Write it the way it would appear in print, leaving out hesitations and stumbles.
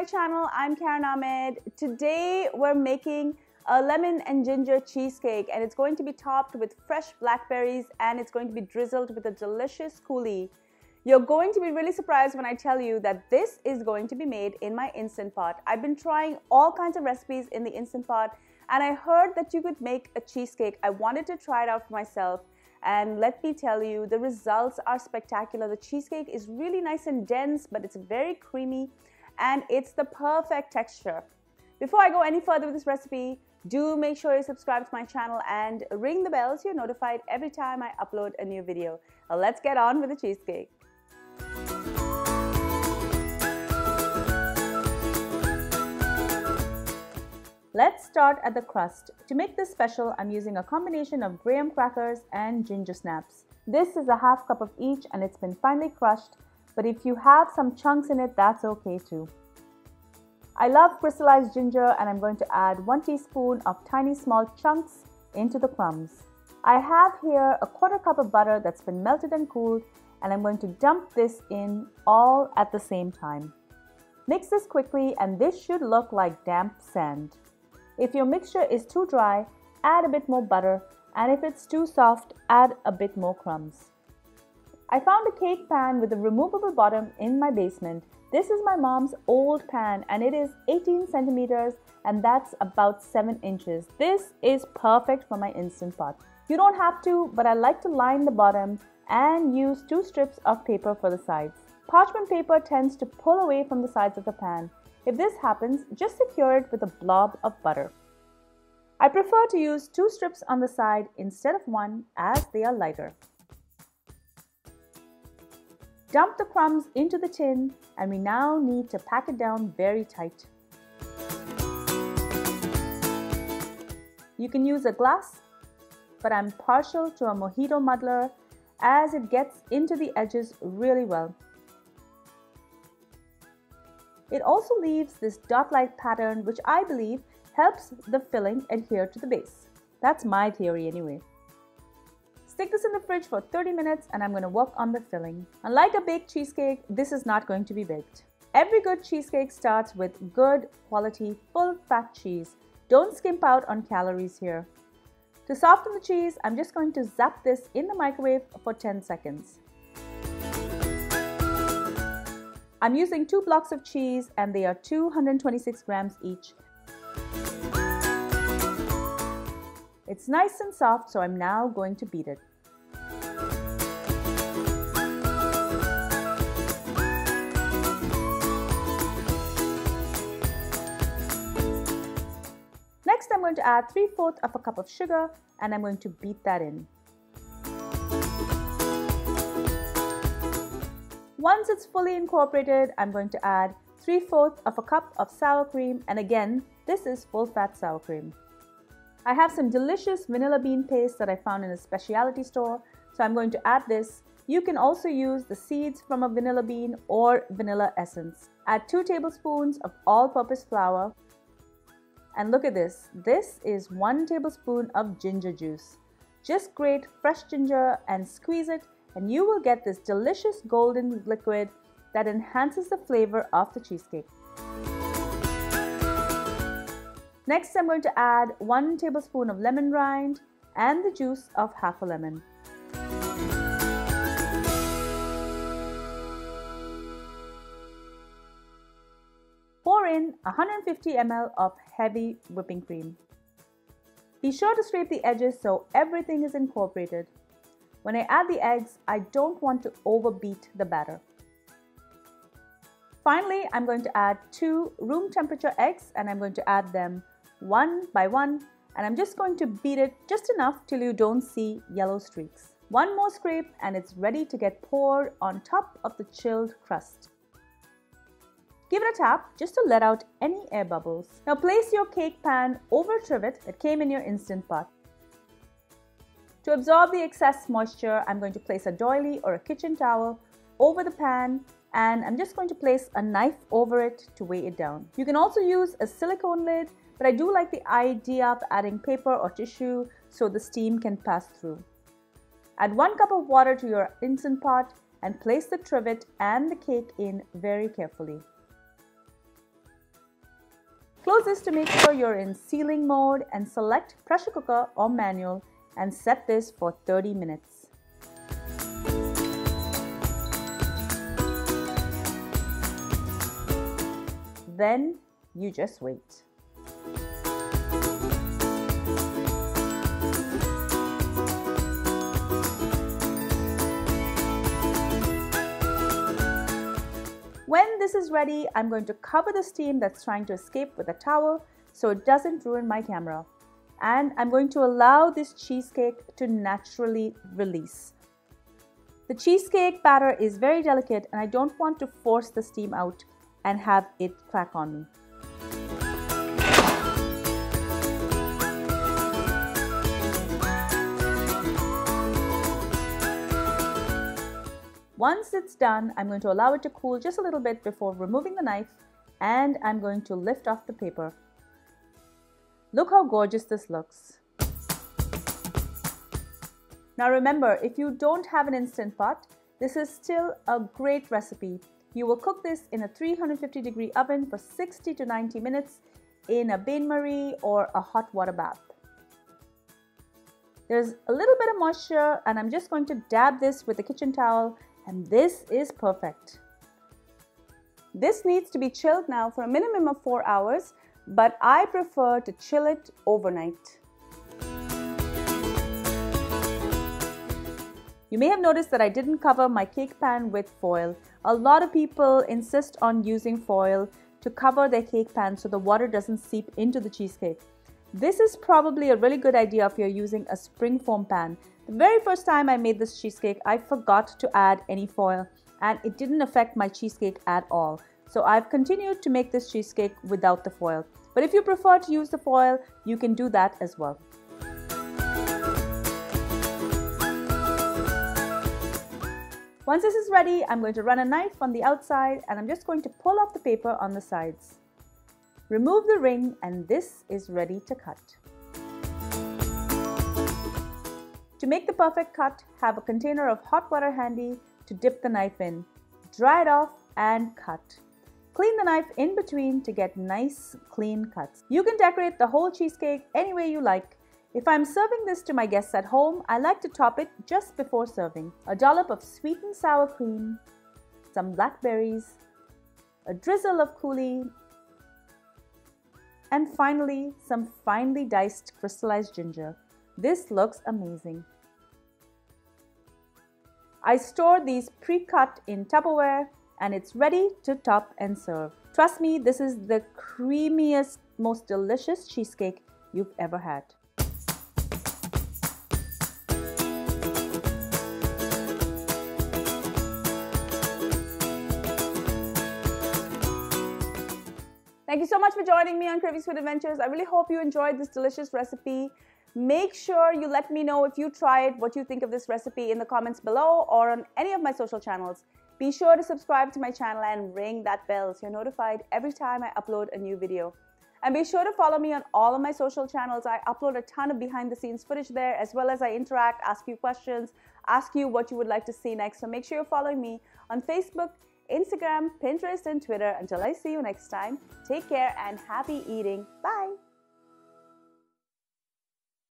my channel. I'm Karen Ahmed. Today we're making a lemon and ginger cheesecake, and it's going to be topped with fresh blackberries and it's going to be drizzled with a delicious coulis. You're going to be really surprised when I tell you that this is going to be made in my Instant Pot. I've been trying all kinds of recipes in the Instant Pot, and I heard that you could make a cheesecake. I wanted to try it out for myself, and let me tell you, the results are spectacular. The cheesecake is really nice and dense, but it's very creamy, and it's the perfect texture. Before I go any further with this recipe, do make sure you subscribe to my channel and ring the bell so you're notified every time I upload a new video. Now let's get on with the cheesecake. Let's start at the crust. To make this special, I'm using a combination of graham crackers and ginger snaps. This is a half cup of each and it's been finely crushed, but if you have some chunks in it, that's okay too. I love crystallized ginger, and I'm going to add 1 teaspoon of tiny small chunks into the crumbs. I have here a 1/4 cup of butter that's been melted and cooled, and I'm going to dump this in all at the same time. Mix this quickly, and this should look like damp sand. If your mixture is too dry, add a bit more butter, and if it's too soft, add a bit more crumbs. I found a cake pan with a removable bottom in my basement. This is my mom's old pan, and it is 18 centimeters, and that's about 7 inches. This is perfect for my Instant Pot. You don't have to, but I like to line the bottom and use 2 strips of paper for the sides. Parchment paper tends to pull away from the sides of the pan. If this happens, just secure it with a blob of butter. I prefer to use 2 strips on the side instead of 1, as they are lighter. Dump the crumbs into the tin, and we now need to pack it down very tight. You can use a glass, but I'm partial to a mojito muddler as it gets into the edges really well. It also leaves this dot-like pattern, which I believe helps the filling adhere to the base. That's my theory anyway. Stick this in the fridge for 30 minutes, and I'm going to work on the filling. Unlike a baked cheesecake, this is not going to be baked. Every good cheesecake starts with good quality full fat cheese. Don't skimp out on calories here. To soften the cheese, I'm just going to zap this in the microwave for 10 seconds. I'm using 2 blocks of cheese, and they are 226 grams each. It's nice and soft, so I'm now going to beat it. Next, I'm going to add 3/4 of a cup of sugar, and I'm going to beat that in. Once it's fully incorporated, I'm going to add 3/4 of a cup of sour cream, and again, this is full-fat sour cream. I have some delicious vanilla bean paste that I found in a specialty store, so I'm going to add this. You can also use the seeds from a vanilla bean or vanilla essence. Add 2 tablespoons of all-purpose flour. And look at this. This is 1 tablespoon of ginger juice. Just grate fresh ginger and squeeze it, and you will get this delicious golden liquid that enhances the flavor of the cheesecake. Next, I'm going to add 1 tablespoon of lemon rind and the juice of half a lemon. Pour in 150 ml of heavy whipping cream. Be sure to scrape the edges so everything is incorporated. When I add the eggs, I don't want to overbeat the batter. Finally, I'm going to add 2 room temperature eggs, and I'm going to add them 1 by 1, and I'm just going to beat it just enough till you don't see yellow streaks. 1 more scrape, and it's ready to get poured on top of the chilled crust. Give it a tap just to let out any air bubbles. Now place your cake pan over a trivet that came in your Instant Pot. To absorb the excess moisture, I'm going to place a doily or a kitchen towel over the pan, and I'm just going to place a knife over it to weigh it down. You can also use a silicone lid, but I do like the idea of adding paper or tissue so the steam can pass through. Add 1 cup of water to your Instant Pot and place the trivet and the cake in very carefully. Close this to make sure you're in sealing mode and select pressure cooker or manual and set this for 30 minutes. Then you just wait. When this is ready, I'm going to cover the steam that's trying to escape with a towel so it doesn't ruin my camera. And I'm going to allow this cheesecake to naturally release. The cheesecake batter is very delicate and I don't want to force the steam out and have it crack on me. Once it's done, I'm going to allow it to cool just a little bit before removing the knife, and I'm going to lift off the paper. Look how gorgeous this looks. Now remember, if you don't have an Instant Pot, this is still a great recipe. You will cook this in a 350-degree oven for 60 to 90 minutes in a bain-marie or a hot water bath. There's a little bit of moisture and I'm just going to dab this with a kitchen towel, and this is perfect. This needs to be chilled now for a minimum of 4 hours, but I prefer to chill it overnight. You may have noticed that I didn't cover my cake pan with foil. A lot of people insist on using foil to cover their cake pan so the water doesn't seep into the cheesecake. This is probably a really good idea if you're using a spring foam pan. The very first time I made this cheesecake, I forgot to add any foil and it didn't affect my cheesecake at all. So I've continued to make this cheesecake without the foil. But if you prefer to use the foil, you can do that as well. Once this is ready, I'm going to run a knife on the outside and I'm just going to pull off the paper on the sides. Remove the ring and this is ready to cut. To make the perfect cut, have a container of hot water handy to dip the knife in. Dry it off and cut. Clean the knife in between to get nice, clean cuts. You can decorate the whole cheesecake any way you like. If I'm serving this to my guests at home, I like to top it just before serving. A dollop of sweetened sour cream, some blackberries, a drizzle of coulis, and finally, some finely diced crystallized ginger. This looks amazing. I store these pre-cut in Tupperware and it's ready to top and serve. Trust me, this is the creamiest, most delicious cheesecake you've ever had. Thank you so much for joining me on Kravings Food Adventures. I really hope you enjoyed this delicious recipe. Make sure you let me know if you try it, what you think of this recipe in the comments below or on any of my social channels. Be sure to subscribe to my channel and ring that bell so you're notified every time I upload a new video. And be sure to follow me on all of my social channels. I upload a ton of behind the scenes footage there, as well as I interact, ask you questions, ask you what you would like to see next. So make sure you're following me on Facebook, Instagram, Pinterest, and Twitter. Until I see you next time, take care and happy eating. Bye.